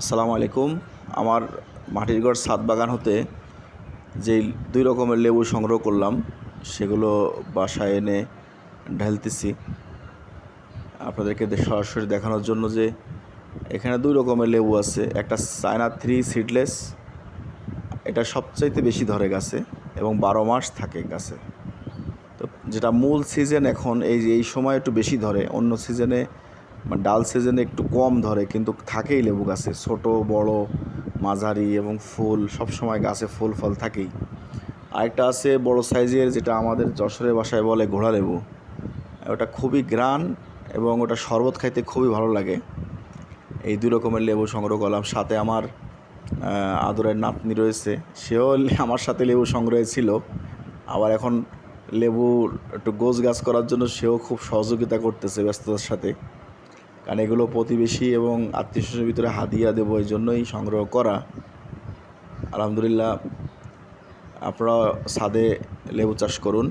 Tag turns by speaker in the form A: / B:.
A: আসসালামু আলাইকুম। আমার মাটির ঘর ছাদ বাগান হতে যেই 2 রকমের লেবু সংগ্রহ করলাম সেগুলো বাসায় এনে ঢালতেছি আপনাদেরকে সরাসরি দেখানোর জন্য যে এখানে 2 রকমের লেবু আছে। একটা চায়না 3 সিডলেস, এটা সবচাইতে বেশি ধরে গাছে এবং 12 মাস থাকে গাছে। তো যেটা মূল সিজন এখন এই সময় একটু বেশি ধরে, অন্য সিজনে ডাল সিজনে একটু কম ধরে, কিন্তু থাকেই লেবু গাছে, ছোট বড় মাঝারি এবং ফুল সব সময় গাছে ফুল ফল থাকেই। আরেকটা আছে বড় সাইজের, যেটা আমাদের যশোরের ভাষায় বলে ঘোড়া লেবু। ওটা খুবই গ্রান এবং ওটা শরবত খাইতে খুবই ভালো লাগে। এই 2 রকমের লেবু সংগ্রহ করলাম। সাথে আমার আদরের নাতনি রয়েছে, সেও আমার সাথে লেবু সংগ্রহে ছিল। আবার এখন লেবু একটু গোছ গাছ করার জন্য সেও খুব সহযোগিতা করতেছে ব্যস্ততার সাথে, কারণ এগুলো প্রতিবেশী এবং আত্মীয়স্বজনের ভিতরে হাদিয়া দেবো, এই জন্যই সংগ্রহ করা। আলহামদুলিল্লাহ, আপনারা ছাদে লেবু চাষ করুন।